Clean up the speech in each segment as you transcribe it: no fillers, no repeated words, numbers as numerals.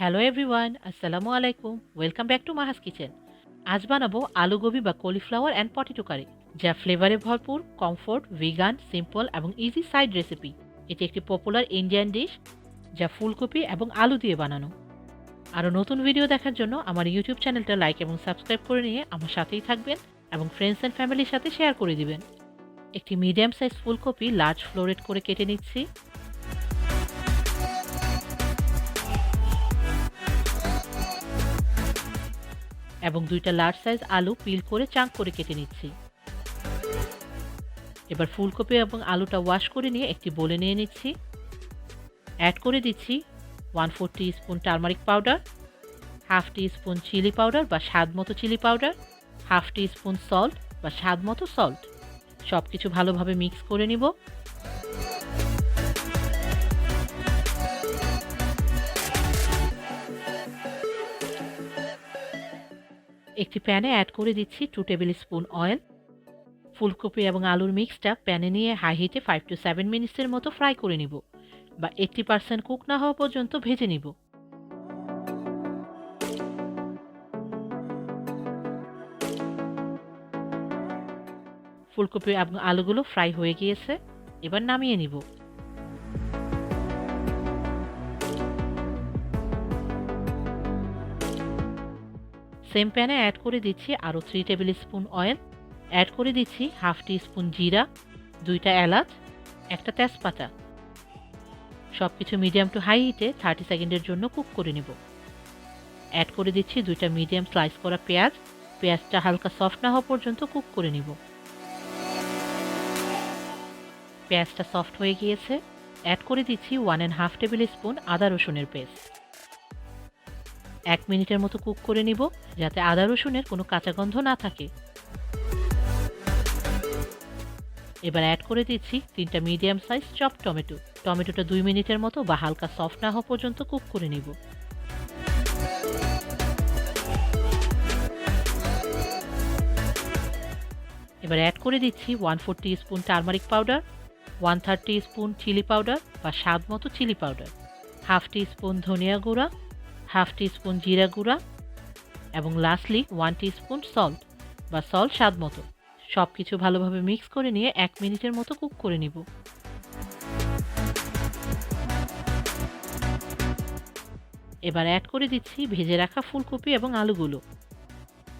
Hello everyone, আসসালামু আলাইকুম। Welcome back to Maha's kitchen. আজ বানাবো আলু গোবি বা কলিফ্লাওয়ার অ্যান্ড পটেটো কারি, যা ফ্লেভারে ভরপুর, কমফোর্ট, ভিগান, সিম্পল এবং ইজি সাইড রেসিপি। এটি একটি পপুলার ইন্ডিয়ান ডিশ যা ফুলকপি এবং আলু দিয়ে বানানো। আরও নতুন ভিডিও দেখার জন্য আমার ইউটিউব চ্যানেলটা লাইক এবং সাবস্ক্রাইব করে নিয়ে আমার সাথেই থাকবেন এবং ফ্রেন্ডস অ্যান্ড ফ্যামিলির সাথে শেয়ার করে দিবেন। একটি মিডিয়াম সাইজ ফুলকপি লার্জ ফ্লোরেট করে কেটে নিচ্ছি। এবং দুইটা লার্জ সাইজ আলু পিল করে চাঙ্ক করে কেটে নিচ্ছি। এবার ফুলকপি এবং আলুটা ওয়াশ করে নিয়ে একটি বোলে নিয়ে নিচ্ছি। অ্যাড করে দিচ্ছি 1/4 teaspoon turmeric powder, half teaspoon chili powder বা স্বাদ মতো chili powder, half teaspoon salt বা স্বাদ মতো সল্ট। সব কিছু ভালোভাবে মিক্স করে নিব। একটি প্যানে অ্যাড করে দিচ্ছি 2 টেবিল স্পুন অয়েল। ফুলকপি এবং আলুর মিক্সটা প্যানে নিয়ে হাই হিটে 5 to 7 মিনিটসের মতো ফ্রাই করে নিব বা 80% কুক না হওয়া পর্যন্ত ভেজে নিব। ফুলকপি এবং আলুগুলো ফ্রাই হয়ে গিয়েছে, এবার নামিয়ে নিব। সেম প্যানে অ্যাড করে দিচ্ছি আরও 3 টেবিল স্পুন অয়েল। অ্যাড করে দিচ্ছি হাফ টি স্পুন জিরা, 2টা এলাচ, একটা তেজপাতা। সব কিছু মিডিয়াম টু হাই হিটে 30 সেকেন্ডের জন্য কুক করে নেব। অ্যাড করে দিচ্ছি 2টা মিডিয়াম স্লাইস করা পেঁয়াজ। পেঁয়াজটা হালকা সফট না হওয়া পর্যন্ত কুক করে নিব। পেঁয়াজটা সফট হয়ে গিয়েছে, অ্যাড করে দিচ্ছি 1.5 টেবিল স্পুন আদা রসুনের পেস্ট। 1 মিনিটের মতো কুক করে নিব যাতে আদা রসুনের কোনো কাঁচা গন্ধ না থাকে। এবার অ্যাড করে দিচ্ছি 3টা মিডিয়াম সাইজ চপ টমেটো। টমেটোটা 2 মিনিটের মতো বা হালকা সফট না হওয়া পর্যন্ত কুক করে নিব। এবার অ্যাড করে দিচ্ছি 1/4 teaspoon turmeric powder, 1/3 teaspoon chili powder বা স্বাদ মতো চিলি পাউডার, হাফ টিস্পুন ধনিয়া গুঁড়া, হাফ টিস্পুন জিরা গুঁড়া এবং লাস্টলি 1 টিস্পুন সল্ট বা সল্ট স্বাদ মতো। সব কিছু ভালোভাবে মিক্স করে নিয়ে 1 মিনিটের মতো কুক করে নিব। এবার অ্যাড করে দিচ্ছি ভেজে রাখা ফুলকপি এবং আলুগুলো।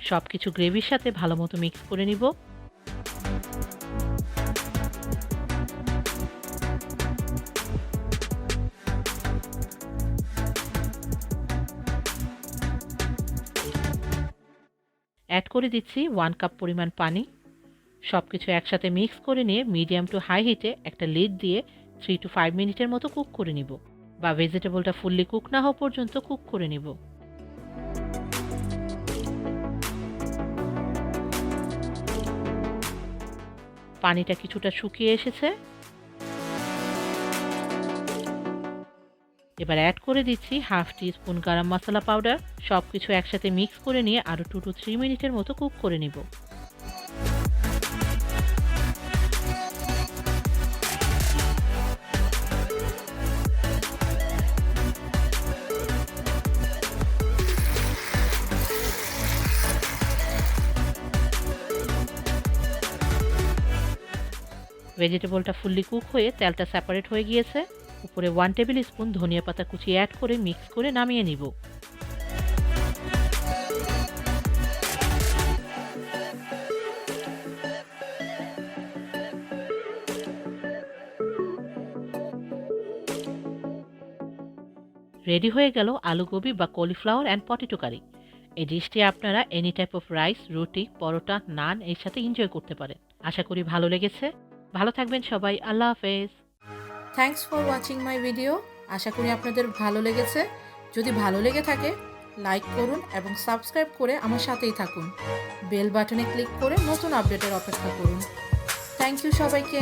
সব কিছু গ্রেভির সাথে ভালো মতো মিক্স করে নিব। অ্যাড করে দিচ্ছি 1 কাপ পরিমাণ পানি। সব কিছু একসাথে মিক্স করে নিয়ে মিডিয়াম টু হাই হিটে একটা লিড দিয়ে 3 to 5 মিনিটের মতো কুক করে নিব বা ভেজিটেবলটা ফুললি কুক না হওয়া পর্যন্ত কুক করে নিব। পানিটা কিছুটা শুকিয়ে এসেছে। এবার অ্যাড করে দিচ্ছি হাফ টি স্পুন গরম মশলা পাউডার। সব কিছু একসাথে মিক্স করে নিয়ে আরও 2 to 3 মিনিটের মতো কুক করে নিব। ভেজিটেবলটা ফুললি কুক হয়ে তেলটা সেপারেট হয়ে গিয়েছে। উপরে 1 টেবিল স্পুন ধনিয়া পাতা কুচি অ্যাড করে মিক্স করে নামিয়ে নিব। রেডি হয়ে গেল আলু গোবি বা কলিফ্লাওয়ার অ্যান্ড পটেটো কারি। এই ডিশটি আপনারা এনি টাইপ অফ রাইস, রুটি, পরোটা, নান এর সাথে এনজয় করতে পারেন। আশা করি ভালো লেগেছে। ভালো থাকবেন সবাই। আল্লাহ হাফেজ। Thanks for watching my video. আশা করি আপনাদের ভালো লেগেছে। যদি ভালো লেগে থাকে লাইক করুন এবং সাবস্ক্রাইব করে আমার সাথেই থাকুন। বেল বাটনে ক্লিক করে নতুন আপডেটের অপেক্ষা করুন। থ্যাংক ইউ সবাইকে।